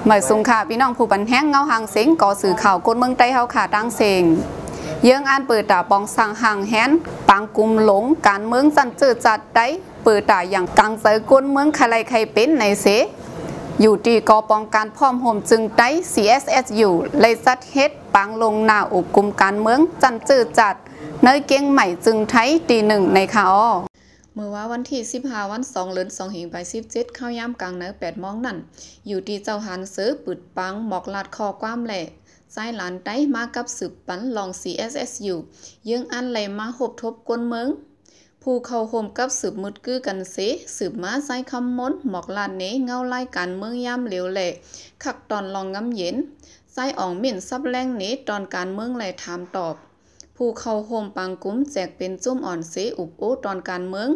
หมายสุงค่ะพี่น้องผู้บันแห้งเงาหางเสียงก่อสื่อข่าวกดเมืองใต้เฮาค่ะตั้งเสียงเยื่องอ่านเปิดตาปองสังหางแฮนปังกุมหลงการเมืองจันเจอจัดได้เปิดตาอย่างกังเสยกวนเมืองใครใครเป็นในเสอยู่ที่กอปองการพร้อมโฮมจึงได้ CSSU เลยจัดเฮ็ดปังลงหน้าอุกกุมการเมืองจันเจอจัดเนยเกียงใหม่จึงไทยตีหนึ่งในข่าวเมื่อว่าวันที่15วัน2เดือน2หิงไป17เข้ายามกลางเนื้อ8โมงนั่นอยู่ที่เจ้าหันเสือปืดปังหมอกลาดคอความแหล่สายหลานไต้มากับสืบปันลอง CSSU ยื่งอันไหลมาหบทบกวนเมืองผู้เข้าโฮมกับสืบมุดกือกันเสสืบมาใส่คำมนหมอกลาดเนเงาไล่การเมืองยามเหลวแหล่ขักตอนลองงำเย็นใส่อ่องมิ่นซับแรงเนตอนการเมืองไหลถามตอบผู้เข้าโฮมปังกุ้มแจกเป็นจุ่มอ่อนเสอุบโอตอนการเมือง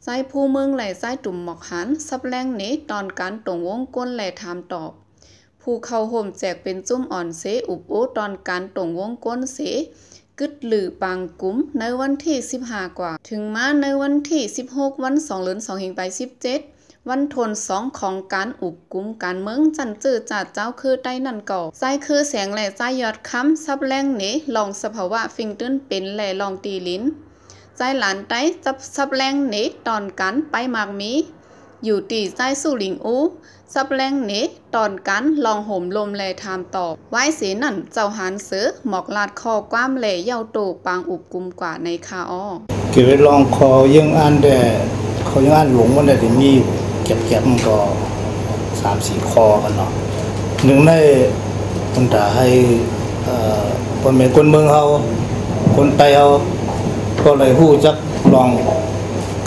ใส่ผู้เมืองไหลใส่ตุ่มหมอกหันซับแรงเนตอนการตรงวงก้นไหลถามตอบผู้เข้าโฮมแจกเป็นจุ่มอ่อนเสอุบโอตอนการตรงวงก้นเสกึดหรือปังกุ้มในวันที่15กว่าถึงมาในวันที่16วัน2เดือน2หิงไป17วันทน2ของการอุบกุมการเมืองจันจื้อจัดเจ้าคือใต้นั่นก่อใจคือแสงแหล่ใจยอดค้ำซับแรงเนลองสภาวะฟิงตื้นเป็นแหล่ลองตีลิ้นใจหลานไต้ซับแรงเนตอนกันไปมากมีอยู่ตีใจสู้หลิงอูซับแรงเนตอนกันลองห่มลมแลทามตอบไว้เสียนั่นเจ้าหานเสือหมอกลาดคอความแหล่เย้าโตปางอุบกุมกว่าในคาอ้อเกี่ยวกับลองคอยังอ่านแต่เขายังอ่านหลงมันได้ถึงมีเก็บมันก็3-4 คอกันเนาะหนึ่งในคนตาให้คนเมืองคนเมืองเขาคนไต้เขาก็เลยหู้จักลอง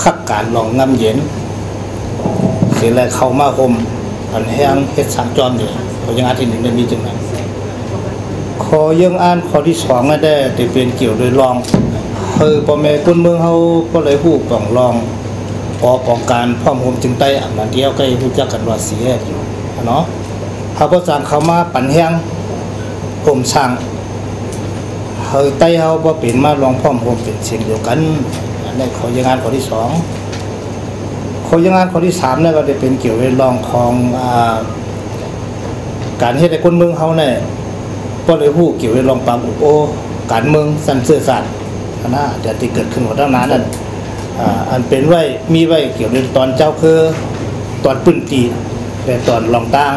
คักการลองงำเย็นเสียแรงเข้ามาคมอันแห้งเฮ็ดสังจรอยู่เขายังอ่านที่หนึ่งได้มีจังนั้นคอยังอ่านข้อที่2ก็ได้ที่เป็นเกี่ยวโดยลองพ่อแม่คนเมืองเขาก็เลยหู้ปองลองพอป้องกันพร้อมโฮมจึงใต้อันนั้นเดียวก็รู้จักกันว่าเสียอยู่เนาะเขาก็สั่งเขามาปั่นแห้งผมสั่งใต้เขาบ่เป็นมาลองพร้อมโฮมเป็นเสียงเดียวกันอันนี้ขอยังงานข้อที่2ขอยังงานข้อที่3เนี่ยก็จะเป็นเกี่ยวกับลองของการเฮ็ดให้คนเมืองเขาเนี่ยก็เลยฮู้เกี่ยวกับลองปางอุโอการเมืองสันเสื่อสัตว์นะเดี๋ยวที่เกิดขึ้นมาตั้งนานนั่นอันเป็นไว้มีไว้เกี่ยวกับตอนเจ้าคือตอนปื้นตีแต่ตอนลองตั้ง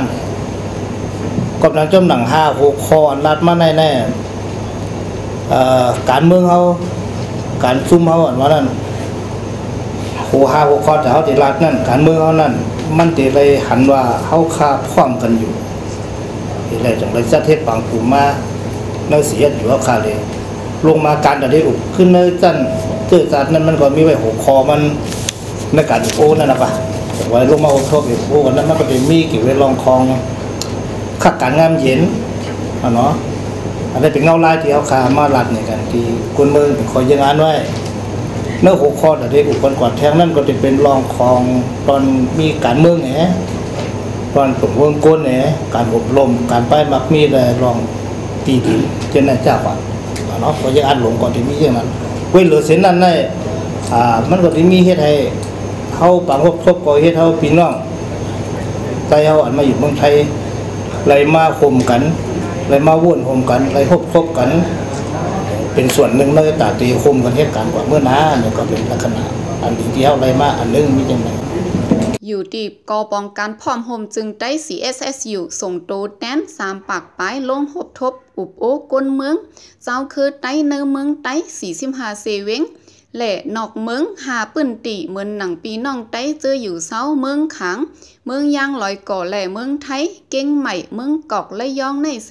กำลังจมหนัง5-6 คออันรัดมาแน่การเมืองเขาการซุ่มเขาอันว่านั่น5-6 คอแต่เขาติรัดนั่นการเมืองเขานั่นมันติเลยหันว่าเขาคาพร้อมกันอยู่ที่ไรจังไรจัดเทศปังกลุ่มมาเนื้อเสียอยู่ว่าคาเลยลงมาการแต่ได้อุบขึ้นเนื้อจันเจือจัดนั้นมันก็มีไว้6 คอมันในการโอ้นั่นนะปะไว้ลงมาโทษโอ้กันนั้นมันก็เป็นมีเกี่ยวกับลองคองขักการงามเย็นเนาะอันนี้เป็นเงาลายที่เขาขามาลัดในกันที่คนเมืองเป็นคอยยังงานไว้เนื้อ6 คอแต่ได้อุบกันก่อนแทงนั่นก็จะเป็นลองคองตอนมีการเมืองเนี่ยตอนผมเมืองก้นเนี่ยการอบรมการไปมักมีอะไรลองตีดินเจนน่าจ้าว่าเนาะพอยังอ่านหลงก่อนที่มีอย่างนั้นเว้ยเหลือเส้นนั้นได้มันก็ที่มีเฮ็ดให้เขาปังครบก็เฮ็ดเขาพี่น้องใจเขาอันมาอยู่เมืองไทยเลยมาคมกันเลยมาวุ่นคมกันเลยครบกันเป็นส่วนหนึ่งเลยตาตีคมกันเหตุการณ์กว่าเมื่อน้าเนี่ยก็เป็นลักษณะอันที่เขาเลยมาอันนึงมีจังไงอยู่ดีกอปองการพร้อมโฮมจึงได้ CSSU ส่งโตแดน3 ปากปลายลงหบทบอุบโอกนเมืองเจ้าคือไต้เนื้อเมืองไต้45เซเวงและนอกเมือง5ปื้นตีเหมือนหนังปีน้องไต้เจออยู่เซาเมืองขังเมืองยางลอยก่อและเมืองไทยเก่งใหม่เมืองกอกและย่องในเส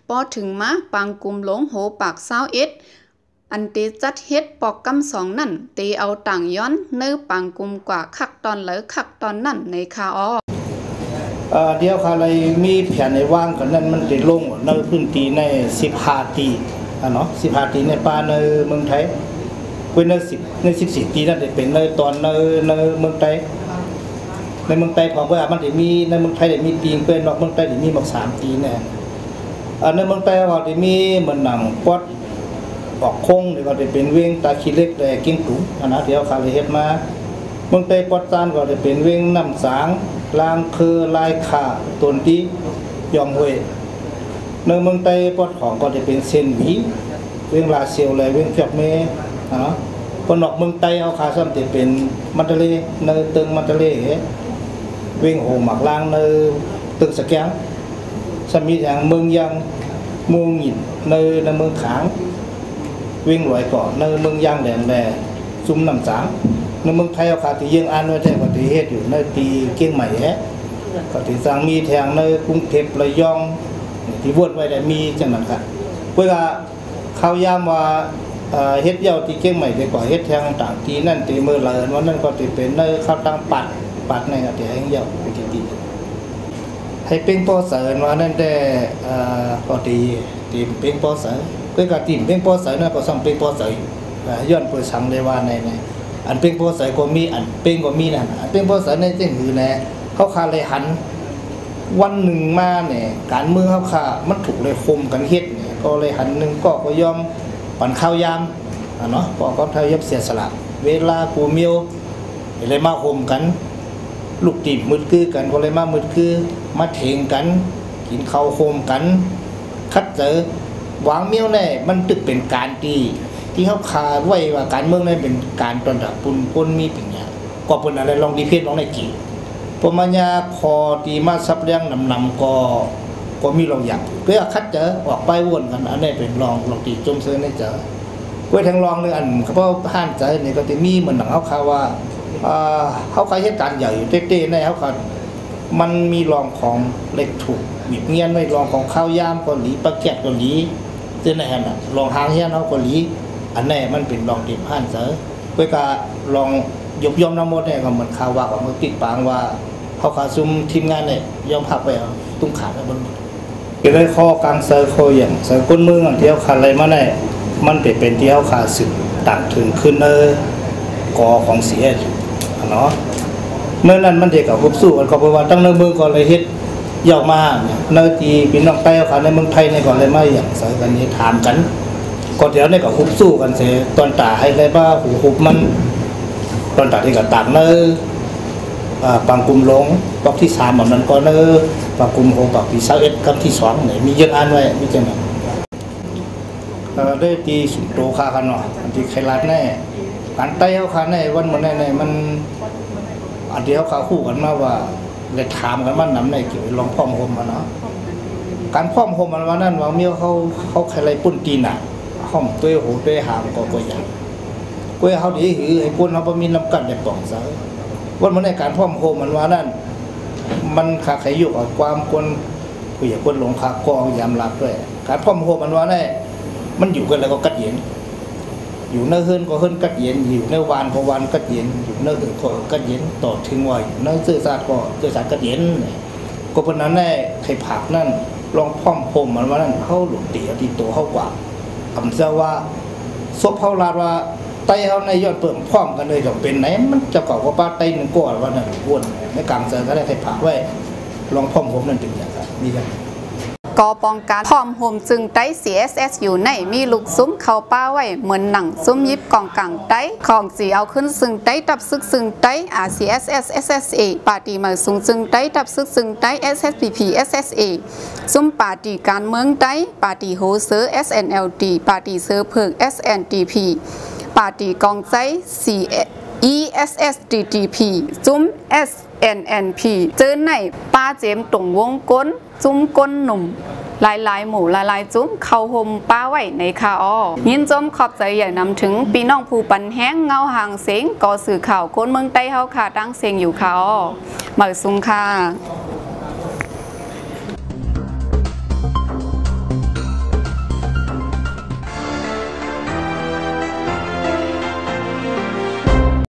พอถึงมาปังกุมหลงโหปาก21อันเตจัดเฮ็ดปอกกำ2นั่นเตเอาต่างย้อนเนื้อปังกุมกว่าคักตอนเหลือคักตอนนั่นในคาอ้อเดี๋ยวค่ะอะไรมีแผนในว่างกันนั้นมันจะลงในพื้นที่ใน15 ตีเนาะ15 ตีในป่าในเมืองไทยเป็นใน14 ตีนั่นจะเป็นในตอนในเมืองไทยในเมืองไทยของว่ามันจะมีในเมืองไทยจะมีตีนเป็นนอกเมืองไทยจะมีหมก3 ตีเนี่ยในเมืองไทยก็จะมีเหมือนหนังปอดออกคงหรือว่าจะเป็นเวงตาขี้เล็กแต่กิ้งตุ๋นะเดี๋ยวคาเลยเฮ็ดมา เมืองไต้ปอดซานก็จะเป็นเวงน้ำสางลางคือลายขาตนที่ยอมเวในเมืองไต้ปอดของก็จะเป็นเซนหวีเวงลาเซียวเลยเวงเพียบเมนะปนอกเมืองไต้เอาขาซ้ำจะเป็นมันทะเลในตึงมันทะเลเวงโหหมักลางในตึงสแกงสมีอย่างเมืองยังมูหงินในเมืองขางเวงหลอยเกาะในเมืองยางแหลมแหล่ซุ่มน้ำสางในเมืองไทยเอาขาที่ยังอ่านไว้แท้ก็ที่เฮ็ดอยู่ในตีเก่งใหม่ก็ที่สร้างมีแทงในกรุงเทพระยองที่วนไว้ได้มีจังนั้นครับเพื่อเขาย้ำว่าเฮ็ดเย้าที่เก่งใหม่ได้กว่าเฮ็ดแทงต่างที่นั่นตีมือเลินวันนั้นก็ที่เป็นในข้าวตังปัดในก็ที่ให้เย้าไปที่ให้เป็นปอเสริญว่านั่นแต่ก็ตีเป็นปอเสริญเพื่อการตีเป็นปอเสริญนั่นก็ซ้ำเป็นปอเสริญย้อนเปิดสังเลยว่าในอันเป็นปอเสริญก็มีอันเป็นก็มีนั่นอันเป็นปอเสริญในที่หือแน่เขาคาเลยหันวันหนึ่งมาเนี่ยการเมืองเขาขามันถูกเลยคมกันเฮ็ดเนี่ยก็เลยหันหนึ่งก็ยอมปั่นข้าวยามเนาะก็ไทยยอมเสียสละเวลากูเมียวเลยมาคมกันลูกตีบมืดคือกันก็เลยมามืดคือมาเถงกันกินข้าวโคมกันคัดเจอวางเมียวแน่มันตึกเป็นการที่เขาคาไว้ว่าการเมืองนั้นเป็นการตอนดับปุ่นมีเป็นอย่างก็เป็นอะไรลองดีเพศลองในกี่ปมัญญาคอตีมาซับเลี้ยงนำก็มีลองอย่างเพื่อคัดเจอออกไปวนกันอันนี้เป็นลองตีจมเสือในเจอกล้วยแทงลองเลยอันเขาเพราะห่านใจนี่ก็จะมีเหมือนหนังเขาคาว่าเขาใครเหตุการณ์ใหญ่อยู่เต้ๆในเขาขามันมีรองของเล็กถูกบีบเงี้ยนไว้รองของข้าวยามเกาหลีปลาแกะเกาหลีเส้นไหนน่ะรองหางเฮียนเขาเกาหลีอันนี้มันเป็นรองเด็บห่านเสือเพื่อการลองยกย่อมน้ำมดเนี่ยก็เหมือนข่าวว่าของมือปิดปางว่าเขาขาซุ่มทีมงานเนี่ยยอมพักไปตุ้งขาแล้วบนก็เลยข้อกลางเสือโคอย่างเสือก้นมือของเที่ยวขาอะไรมาเนี่ยมันเป็นที่เขาขาสึกต่างถึงขึ้นกอของเสียเนาะเมื่อนั้นมันเด็กกับคุบสู้กันเขาบอกว่าตั้งในเมืองก่อนเลยเฮ็ดยาวมาเนื้อตีพี่น้องไต้เขาในเมืองไทยในก่อนเลยมาอย่างใส่กันนี้ถามกันก่อนเดี๋ยวในกับคุบสู้กันเสียตอนตาให้เลยว่าหูคุบมันตอนตาที่กับต่างเนื้อปังกุมหลงปักที่3แบบนั้นก็เนื้อปังกุมโหปักที่21คำที่2เนี่ยมีเยอะอ่านไว้มีจังนั้นได้ตีสุนโตคากันเนาะที่ใครรัดแน่การไต้เขาคาแน่วันมันแน่มันอันที่เขาคู่กันมาว่าเลยถามกันว่านำในเกี่ยวลองพ่อมโฮมมาเนาะการพ่อมโฮมมันว่านั่นว่าเมียเขาใครไรปุ่นตีหนักห้อมตัวหูตัวหามก็อย่างกุ้ยเขาดีหือไอ้ปุ่นเขาบ่มีน้ำกัดในป่องซะวันมันในการพ่อมโฮมมันว่านั่นมันขาใครอยู่กับความคนคุยกับคนหลงขาก็ยามรับด้วยการพ่อมโฮมมันว่าแน่มันอยู่กันแล้วก็กัดเย็นอยู่เนื้อเฮิรนก็เฮิรนกัดเย็นอยู่เนื้อวานก็วานกัดเย็นอยู่เนื้ออื่นก็กัดเย็นต่อถึงว่าอยู่เนื้อเสื้อซาดก็เสื้อซาดกัดเย็นก็เป็นนั้นแน่ใครผักนั่นลองพ่อมโฮมมันว่านั่นเขาหลุดตีอดีตตัวเขากว่าคำเชื่อว่าซบเขาลาดว่าไตเขาในยอดเปิ่มพร้อมกันเลยจะเป็นไหนมันจะเก่าก็ป้าไตหนึ่งก้อนว่านั่นวนในกลางเสือก็ได้ใครผักไว้ลองพ่อมโฮมนั่นเป็นอย่างไรนี่กันก็ป้องกันพร้อมโฮมจึงไต้ CSS อยู่ในมีลูกซุ้มเข้าป้าไว้เหมือนหนังซุ้มยิบกองกลางไต้ของสีเอาขึ้นซึ่งไต้ตับซึกซึ่งไต้ CSS SSA ปาร์ตี้มาสูงซึ่งไต้ตับซึกซึ่งไต้ SSPP SSA ซุ้มปาร์ตี้การเมืองไต้ปาร์ตี้โฮเซอร์ SNLD ปาร์ตี้เซอร์เพิก SNDP ปาร์ตี้กองไต้ ESSDDP ซุ้ม SNNP เจอในป้าเจมตรงวงก้นจุ้มก้นหนุ่มหลายหมู่หลายจุ้มเข้าห่มป้าไว้ในคาอ้อยินจมขอบใจใหญ่นำถึงปีน้องผู้ปันแห้งเงาห่างเสียงก่อสื่อข่าวคนเมืองไต้เฮาค่ะตั้งเสียงอยู่คาอ้อเหมือซุงค่ะ